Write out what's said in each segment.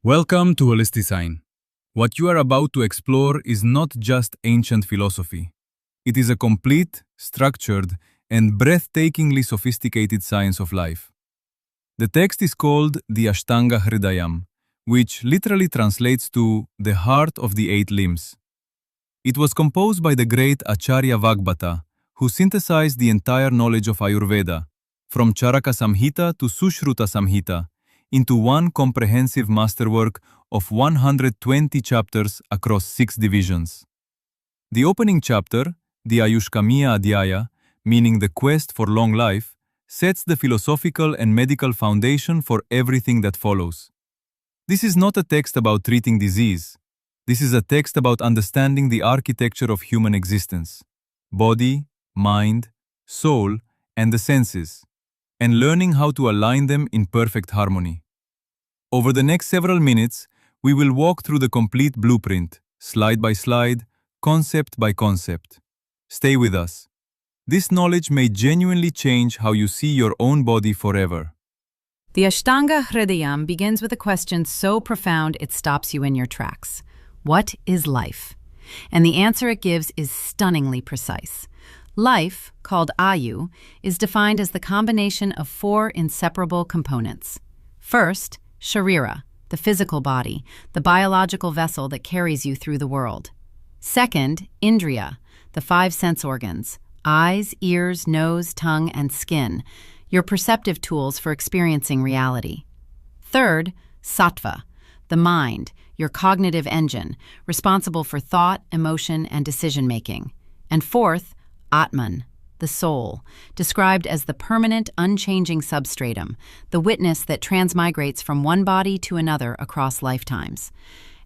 Welcome to Holisticine. What you are about to explore is not just ancient philosophy. It is a complete, structured, and breathtakingly sophisticated science of life. The text is called the Ashtanga Hridayam, which literally translates to the heart of the eight limbs. It was composed by the great Acharya Vata, who synthesized the entire knowledge of Ayurveda, from Charaka Samhita to Sushruta Samhita, into one comprehensive masterwork of 120 chapters across 6 divisions. The opening chapter, the Ayushkamiya Adhyaya, meaning the quest for long life, sets the philosophical and medical foundation for everything that follows. This is not a text about treating disease. This is a text about understanding the architecture of human existence, body, mind, soul, and the senses, and learning how to align them in perfect harmony. Over the next several minutes, we will walk through the complete blueprint, slide by slide, concept by concept. Stay with us. This knowledge may genuinely change how you see your own body forever. The Ashtanga Hridayam begins with a question so profound it stops you in your tracks. What is life? And the answer it gives is stunningly precise. Life, called Ayu, is defined as the combination of 4 inseparable components. First, Sharira, the physical body, the biological vessel that carries you through the world. Second, Indriya, the 5 sense organs, eyes, ears, nose, tongue, and skin, your perceptive tools for experiencing reality. Third, Sattva, the mind, your cognitive engine, responsible for thought, emotion, and decision-making. And fourth, Atman, the soul, described as the permanent, unchanging substratum, the witness that transmigrates from one body to another across lifetimes.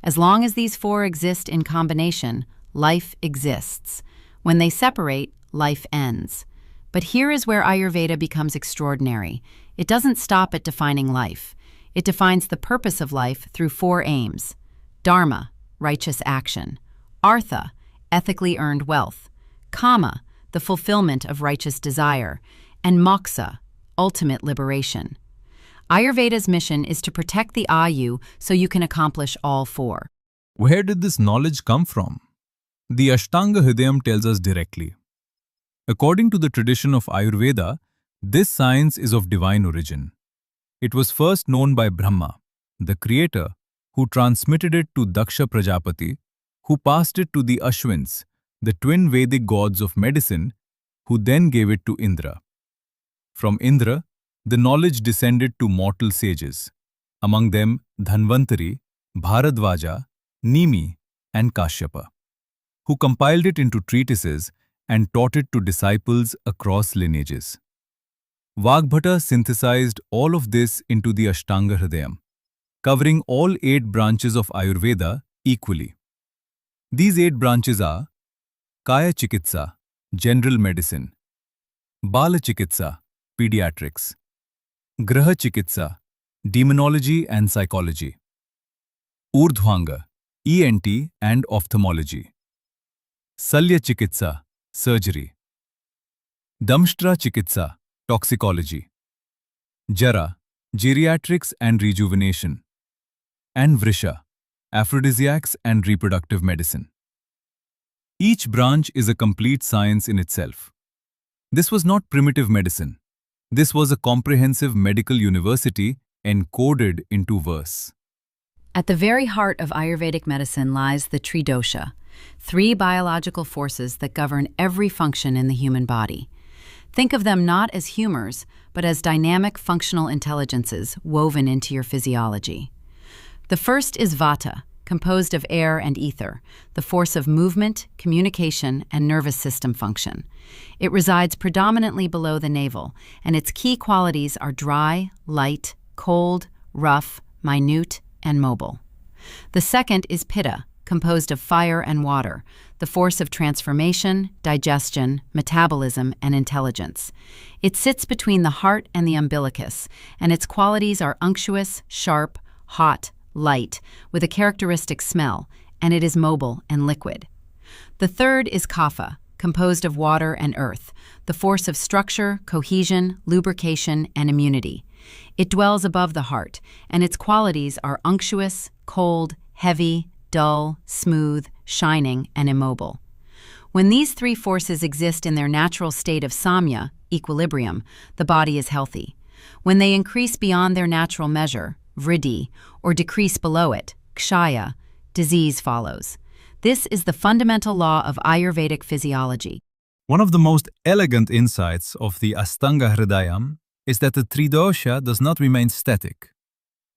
As long as these 4 exist in combination, life exists. When they separate, life ends. But here is where Ayurveda becomes extraordinary. It doesn't stop at defining life. It defines the purpose of life through 4 aims: Dharma, righteous action; Artha, ethically earned wealth; Kama, the fulfillment of righteous desire; and Moksha, ultimate liberation. Ayurveda's mission is to protect the Ayu so you can accomplish all 4. Where did this knowledge come from? The Ashtanga Hridayam tells us directly. According to the tradition of Ayurveda, this science is of divine origin. It was first known by Brahma, the creator, who transmitted it to Daksha Prajapati, who passed it to the Ashwins, the twin Vedic gods of medicine, who then gave it to Indra. From Indra, the knowledge descended to mortal sages, among them Dhanvantari, Bharadvaja, Nimi, and Kashyapa, who compiled it into treatises and taught it to disciples across lineages. Vagbhata synthesized all of this into the Ashtanga Hridayam, covering all 8 branches of Ayurveda equally. These 8 branches are Kaya Chikitsa, general medicine; Bala Chikitsa, pediatrics; Graha Chikitsa, demonology and psychology; Urdhvanga, ENT and ophthalmology; Salya Chikitsa, surgery; Damshtra Chikitsa, toxicology; Jara, geriatrics and rejuvenation; and Vrisha, aphrodisiacs and reproductive medicine. Each branch is a complete science in itself. This was not primitive medicine. This was a comprehensive medical university encoded into verse. At the very heart of Ayurvedic medicine lies the Tridosha, 3 biological forces that govern every function in the human body. Think of them not as humors, but as dynamic functional intelligences woven into your physiology. The first is Vata, composed of air and ether, the force of movement, communication, and nervous system function. It resides predominantly below the navel, and its key qualities are dry, light, cold, rough, minute, and mobile. The second is Pitta, composed of fire and water, the force of transformation, digestion, metabolism, and intelligence. It sits between the heart and the umbilicus, and its qualities are unctuous, sharp, hot, light, with a characteristic smell, and it is mobile and liquid. The third is Kapha, composed of water and earth, the force of structure, cohesion, lubrication, and immunity. It dwells above the heart, and its qualities are unctuous, cold, heavy, dull, smooth, shining, and immobile. When these three forces exist in their natural state of samya, equilibrium, the body is healthy. When they increase beyond their natural measure, vriddhi, or decrease below it, kshaya, disease follows. This is the fundamental law of Ayurvedic physiology. One of the most elegant insights of the Ashtanga Hridayam is that the Tridosha does not remain static.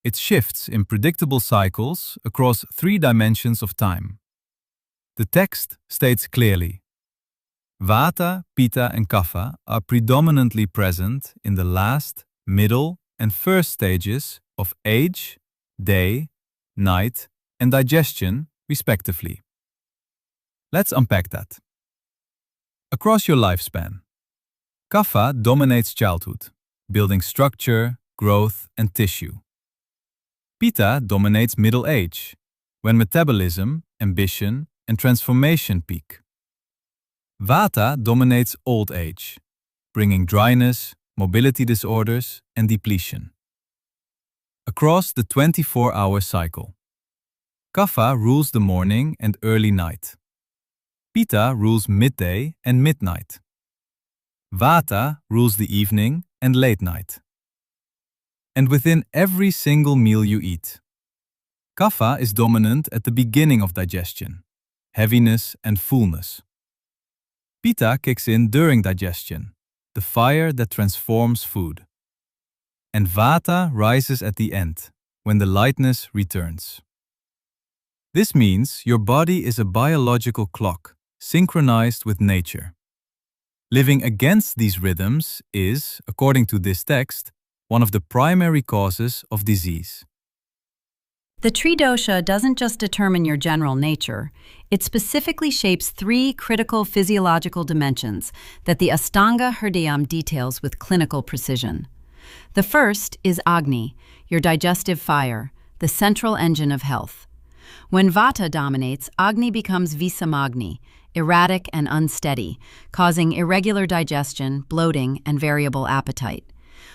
It shifts in predictable cycles across 3 dimensions of time. The text states clearly, Vata, Pitta and Kapha are predominantly present in the last, middle and first stages of age, day, night and digestion, respectively. Let's unpack that. Across your lifespan, Kapha dominates childhood, building structure, growth and tissue. Pitta dominates middle age, when metabolism, ambition and transformation peak. Vata dominates old age, bringing dryness, mobility disorders and depletion. Across the 24-hour cycle, Kapha rules the morning and early night. Pitta rules midday and midnight. Vata rules the evening and late night. And within every single meal you eat, Kapha is dominant at the beginning of digestion, heaviness and fullness. Pitta kicks in during digestion, the fire that transforms food. And Vata rises at the end, when the lightness returns. This means your body is a biological clock, synchronized with nature. Living against these rhythms is, according to this text, one of the primary causes of disease. The Tridosha doesn't just determine your general nature, it specifically shapes 3 critical physiological dimensions that the Ashtanga Hridayam details with clinical precision. The first is Agni, your digestive fire, the central engine of health. When Vata dominates, Agni becomes Visamagni, erratic and unsteady, causing irregular digestion, bloating, and variable appetite.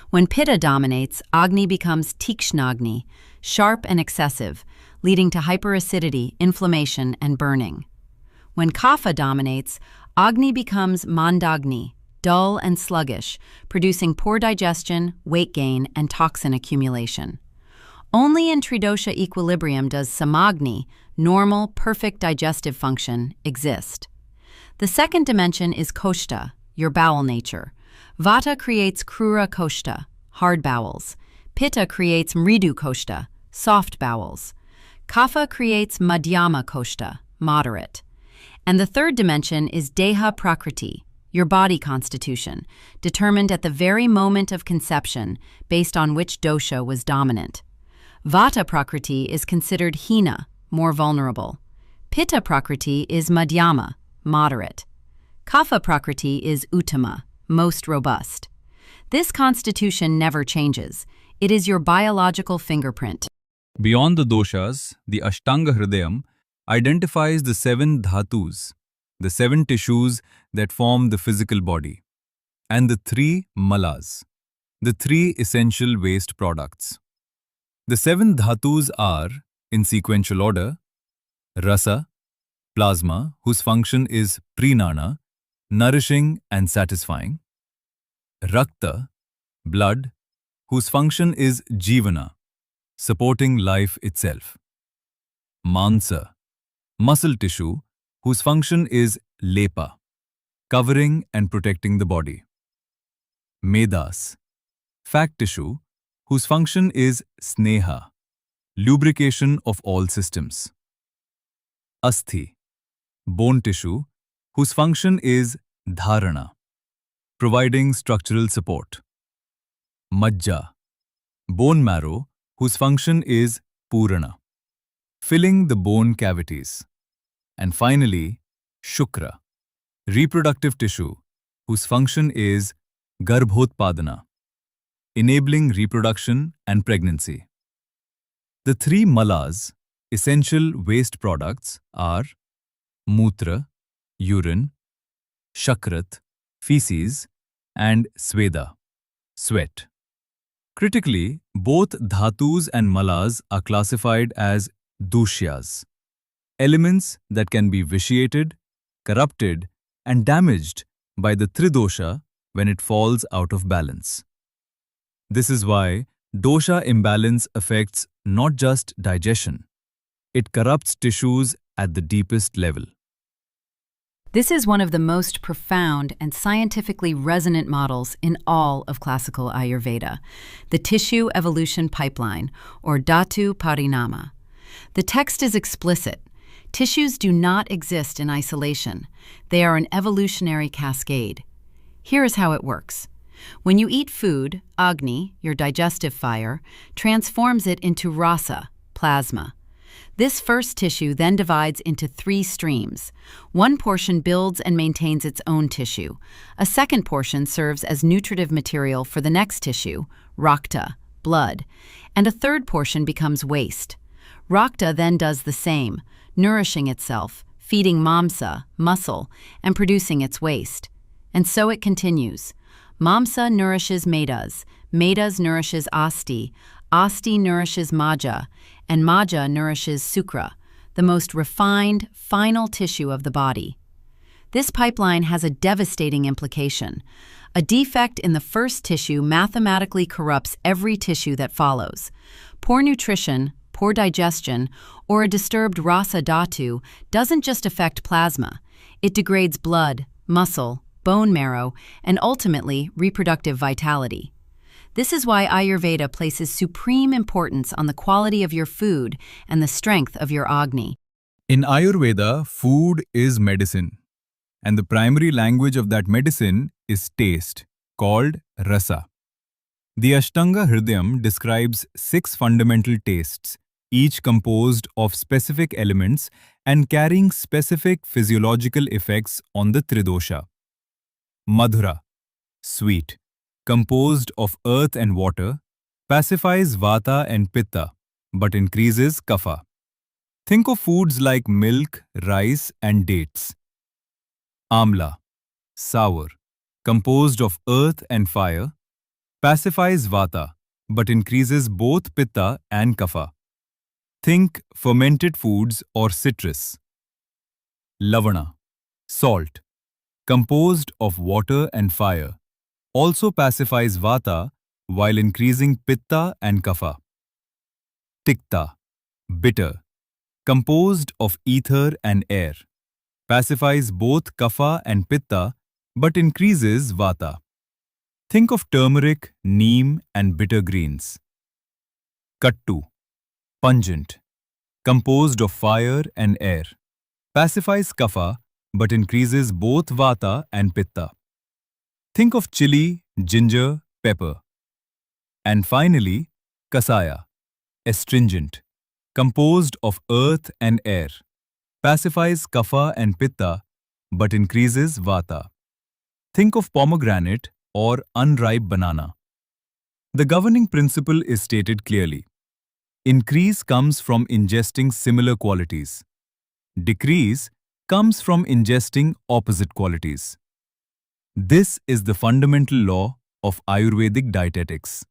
When Pitta dominates, Agni becomes Tikshnagni, sharp and excessive, leading to hyperacidity, inflammation, and burning. When Kapha dominates, Agni becomes Mandagni, dull and sluggish, producing poor digestion, weight gain, and toxin accumulation. Only in Tridosha equilibrium does Samagni, normal, perfect digestive function, exist. The second dimension is Koshta, your bowel nature. Vata creates Krura Koshta, hard bowels. Pitta creates Mridu Koshta, soft bowels. Kapha creates Madhyama Koshta, moderate. And the third dimension is Deha Prakriti, your body constitution, determined at the very moment of conception based on which dosha was dominant. Vata Prakriti is considered Hina, more vulnerable. Pitta Prakriti is Madhyama, moderate. Kapha Prakriti is Uttama, most robust. This constitution never changes. It is your biological fingerprint. Beyond the doshas, the Ashtanga Hridayam identifies the 7 dhatus, the 7 tissues that form the physical body, and the 3 malas, the 3 essential waste products. The 7 dhatus are, in sequential order, rasa, plasma, whose function is prinana, nourishing and satisfying; rakta, blood, whose function is jivana, supporting life itself; mansa, muscle tissue, whose function is lepa, covering and protecting the body; medas, fat tissue, whose function is sneha, lubrication of all systems; asthi, bone tissue, whose function is dharana, providing structural support; majja, bone marrow, whose function is purana, filling the bone cavities; and finally, shukra, reproductive tissue, whose function is garbhotpadana, enabling reproduction and pregnancy. The 3 malas, essential waste products, are mutra, urine, shakrat, feces, and sweda, sweat. Critically, both dhatus and malas are classified as dushyas, elements that can be vitiated, corrupted, and damaged by the Tridosha when it falls out of balance. This is why dosha imbalance affects not just digestion, it corrupts tissues at the deepest level. This is one of the most profound and scientifically resonant models in all of classical Ayurveda, the tissue evolution pipeline, or Dhatu Parinama. The text is explicit. Tissues do not exist in isolation. They are an evolutionary cascade. Here is how it works. When you eat food, Agni, your digestive fire, transforms it into rasa, plasma. This first tissue then divides into 3 streams. One portion builds and maintains its own tissue. A second portion serves as nutritive material for the next tissue, rakta, blood. And a third portion becomes waste. Rakta then does the same, nourishing itself, feeding mamsa, muscle, and producing its waste. And so it continues. Mamsa nourishes medas, medas nourishes asti, asti nourishes maja, and maja nourishes sukra, the most refined, final tissue of the body. This pipeline has a devastating implication. A defect in the first tissue mathematically corrupts every tissue that follows. Poor nutrition, poor digestion, or a disturbed rasa dhatu doesn't just affect plasma. It degrades blood, muscle, bone marrow, and ultimately reproductive vitality. This is why Ayurveda places supreme importance on the quality of your food and the strength of your Agni. In Ayurveda, food is medicine, and the primary language of that medicine is taste, called rasa. The Ashtanga Hridayam describes 6 fundamental tastes, each composed of specific elements and carrying specific physiological effects on the Tridosha. Madhura, sweet, composed of earth and water, pacifies Vata and Pitta, but increases Kapha. Think of foods like milk, rice, and dates. Amla, sour, composed of earth and fire, pacifies Vata, but increases both Pitta and Kapha. Think fermented foods or citrus. Lavana, salt, composed of water and fire, also pacifies Vata while increasing Pitta and Kapha. Tikta, bitter, composed of ether and air, pacifies both Kapha and Pitta but increases Vata. Think of turmeric, neem, and bitter greens. Kattu, pungent, composed of fire and air, pacifies Kapha but increases both Vata and Pitta. Think of chili, ginger, pepper. And finally, Kasaya, astringent, composed of earth and air, pacifies Kapha and Pitta but increases Vata. Think of pomegranate or unripe banana. The governing principle is stated clearly. Increase comes from ingesting similar qualities. Decrease comes from ingesting opposite qualities. This is the fundamental law of Ayurvedic dietetics.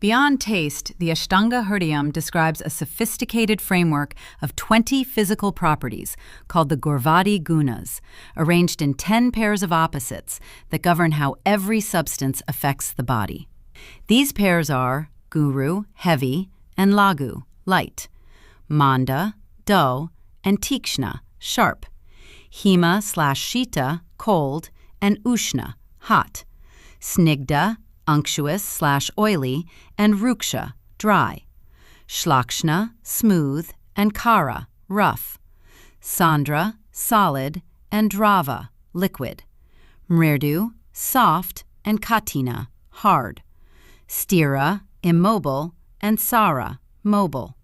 Beyond taste, the Ashtanga Hridayam describes a sophisticated framework of 20 physical properties called the Gaurvadi Gunas, arranged in 10 pairs of opposites that govern how every substance affects the body. These pairs are Guru, heavy, and Lagu, light, Manda, dull, and Tikshna, sharp, Hima/Shita, cold, and Ushna, hot, Snigdha, unctuous/oily, and Ruksha, dry, Shlakshna, smooth, and Kara, rough, Sandra, solid, and Drava, liquid, Mrirdu, soft, and Katina, hard, Stira, immobile, and Sara, mobile,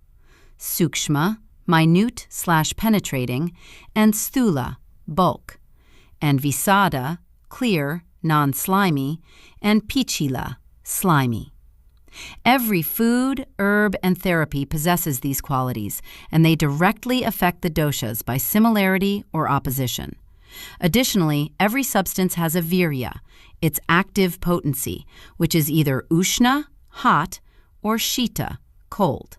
Sukshma, minute/penetrating, and Sthula, bulk, and Visada, clear, non-slimy, and Pichila, slimy. Every food, herb, and therapy possesses these qualities, and they directly affect the doshas by similarity or opposition. Additionally, every substance has a virya, its active potency, which is either ushna, hot, or shita, cold.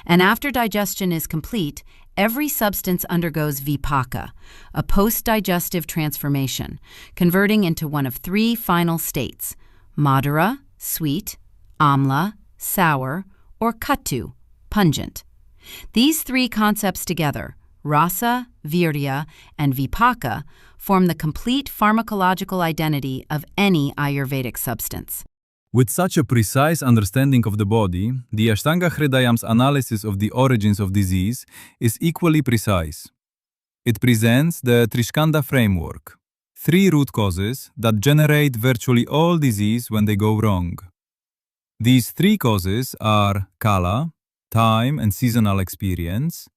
And after digestion is complete, every substance undergoes vipaka, a post-digestive transformation, converting into one of three final states: madhura, sweet; amla, sour; or katu, pungent. These three concepts together, rasa, virya, and vipaka, form the complete pharmacological identity of any Ayurvedic substance. With such a precise understanding of the body, the Ashtanga Hridayam's analysis of the origins of disease is equally precise. It presents the Trishkanda framework, three root causes that generate virtually all disease when they go wrong. These three causes are Kala, time and seasonal experience;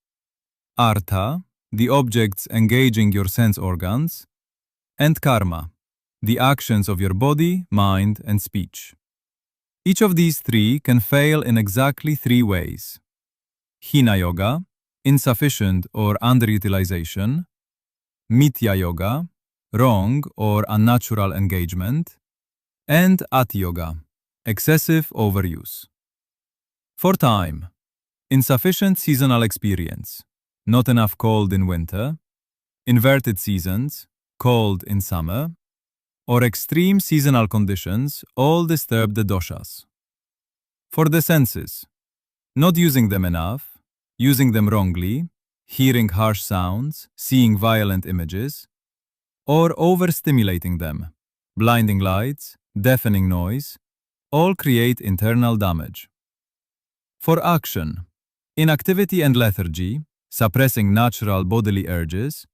Artha, the objects engaging your sense organs; and Karma, the actions of your body, mind, and speech. Each of these three can fail in exactly three ways: Hina Yoga, insufficient or underutilization; Mithya Yoga, wrong or unnatural engagement; and Ati Yoga, excessive overuse. For time, insufficient seasonal experience, not enough cold in winter; inverted seasons, cold in summer; or extreme seasonal conditions all disturb the doshas. For the senses, not using them enough, using them wrongly, hearing harsh sounds, seeing violent images; or overstimulating them, blinding lights, deafening noise, all create internal damage. For action, inactivity and lethargy, suppressing natural bodily urges;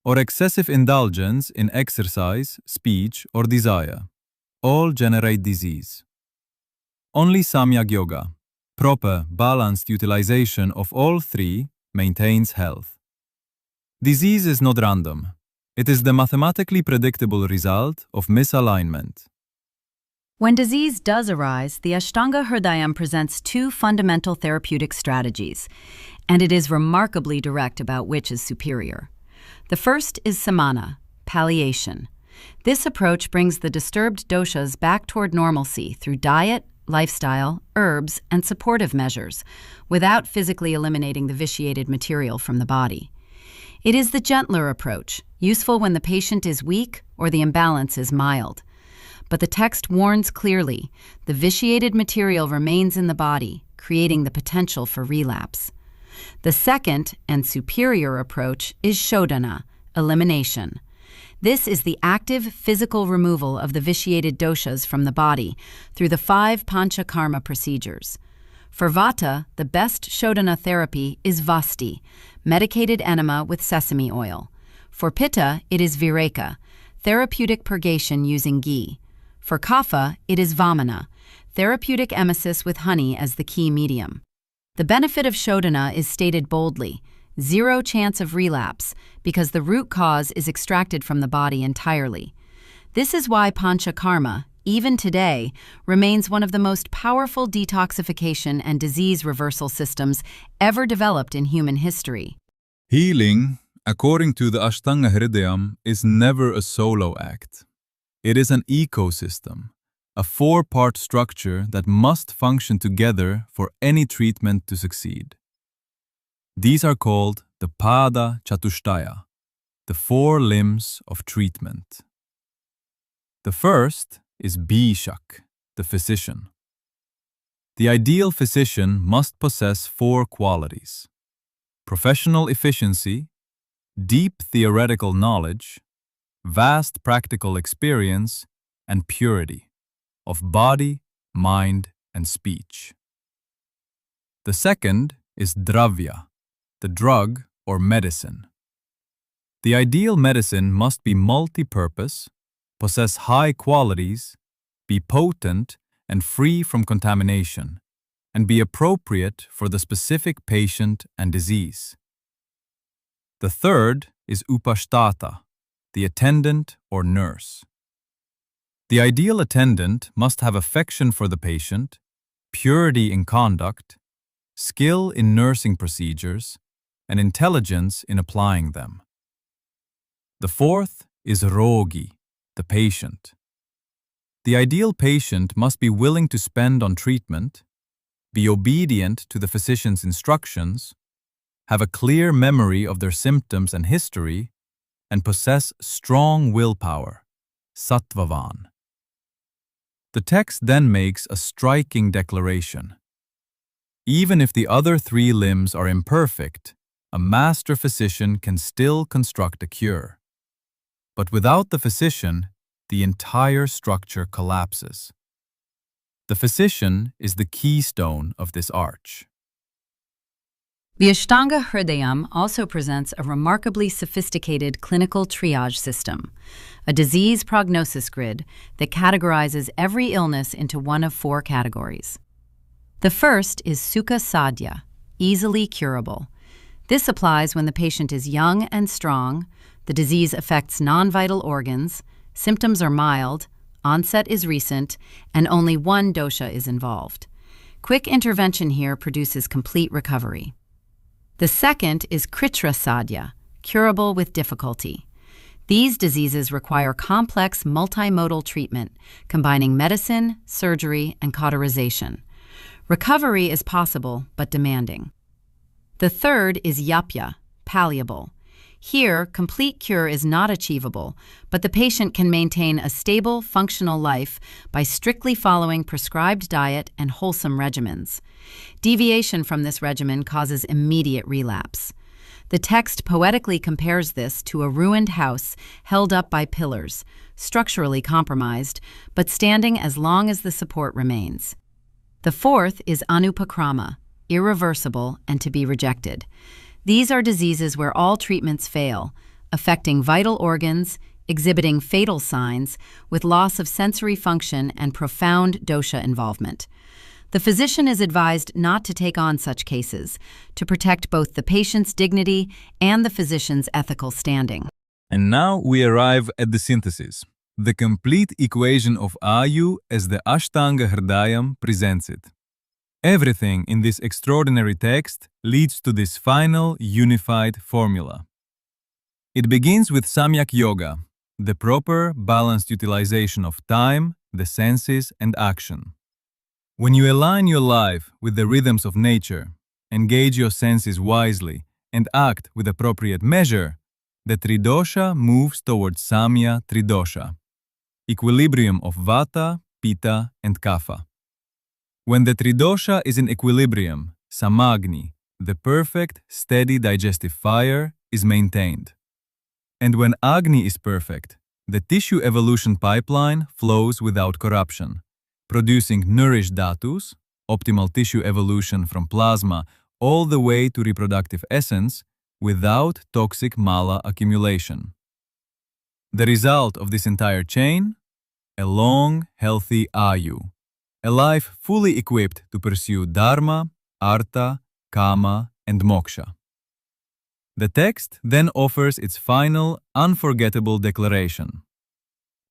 or excessive indulgence in exercise, speech, or desire, all generate disease. Only Samyak Yoga, proper, balanced utilization of all three, maintains health. Disease is not random. It is the mathematically predictable result of misalignment. When disease does arise, the Ashtanga Hridayam presents two fundamental therapeutic strategies, and it is remarkably direct about which is superior. The first is samana, palliation. This approach brings the disturbed doshas back toward normalcy through diet, lifestyle, herbs, and supportive measures, without physically eliminating the vitiated material from the body. It is the gentler approach, useful when the patient is weak or the imbalance is mild. But the text warns clearly, the vitiated material remains in the body, creating the potential for relapse. The second and superior approach is shodhana, elimination. This is the active physical removal of the vitiated doshas from the body through the 5 Panchakarma procedures. For Vata, the best shodhana therapy is vasti, medicated enema with sesame oil. For Pitta, it is vireka, therapeutic purgation using ghee. For Kapha, it is vamana, therapeutic emesis with honey as the key medium. The benefit of shodhana is stated boldly: 0 chance of relapse, because the root cause is extracted from the body entirely. This is why Panchakarma, even today, remains one of the most powerful detoxification and disease reversal systems ever developed in human history. Healing, according to the Ashtanga Hridayam, is never a solo act. It is an ecosystem, a 4-part structure that must function together for any treatment to succeed. These are called the Pada Chatushtaya, the 4 limbs of treatment. The first is Bhishak, the physician. The ideal physician must possess 4 qualities: professional efficiency, deep theoretical knowledge, vast practical experience, and purity of body, mind, and speech. The second is Dravya, the drug or medicine. The ideal medicine must be multi-purpose, possess high qualities, be potent and free from contamination, and be appropriate for the specific patient and disease. The third is Upashtata, the attendant or nurse. The ideal attendant must have affection for the patient, purity in conduct, skill in nursing procedures, and intelligence in applying them. The fourth is rogi, the patient. The ideal patient must be willing to spend on treatment, be obedient to the physician's instructions, have a clear memory of their symptoms and history, and possess strong willpower, sattvavan. The text then makes a striking declaration. Even if the other three limbs are imperfect, a master physician can still construct a cure. But without the physician, the entire structure collapses. The physician is the keystone of this arch. The Ashtanga Hridayam also presents a remarkably sophisticated clinical triage system, a disease prognosis grid that categorizes every illness into one of four categories. The first is Sukha Sadhya, easily curable. This applies when the patient is young and strong, the disease affects non-vital organs, symptoms are mild, onset is recent, and only one dosha is involved. Quick intervention here produces complete recovery. The second is Kritra Sadhya, curable with difficulty. These diseases require complex multimodal treatment, combining medicine, surgery, and cauterization. Recovery is possible, but demanding. The third is Yapya, palliable. Here, complete cure is not achievable, but the patient can maintain a stable, functional life by strictly following prescribed diet and wholesome regimens. Deviation from this regimen causes immediate relapse. The text poetically compares this to a ruined house held up by pillars, structurally compromised, but standing as long as the support remains. The fourth is Anupakrama, irreversible and to be rejected. These are diseases where all treatments fail, affecting vital organs, exhibiting fatal signs, with loss of sensory function and profound dosha involvement. The physician is advised not to take on such cases, to protect both the patient's dignity and the physician's ethical standing. And now we arrive at the synthesis, the complete equation of Ayu as the Ashtanga Hridayam presents it. Everything in this extraordinary text leads to this final, unified formula. It begins with Samyak Yoga, the proper, balanced utilization of time, the senses, and action. When you align your life with the rhythms of nature, engage your senses wisely, and act with appropriate measure, the Tridosha moves towards Samya Tridosha, equilibrium of Vata, Pitta, and Kapha. When the Tridosha is in equilibrium, Samagni, the perfect, steady digestive fire, is maintained. And when Agni is perfect, the tissue evolution pipeline flows without corruption, producing nourished dhatus, optimal tissue evolution from plasma all the way to reproductive essence, without toxic mala accumulation. The result of this entire chain? A long, healthy Ayu. A life fully equipped to pursue Dharma, Artha, Kama, and Moksha. The text then offers its final, unforgettable declaration.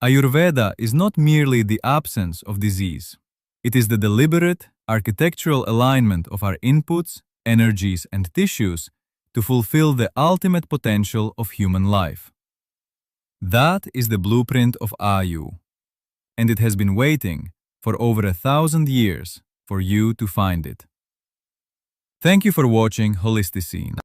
Ayurveda is not merely the absence of disease. It is the deliberate, architectural alignment of our inputs, energies, and tissues to fulfill the ultimate potential of human life. That is the blueprint of Ayu, and it has been waiting for over 1,000 years for you to find it. Thank you for watching Holisticine.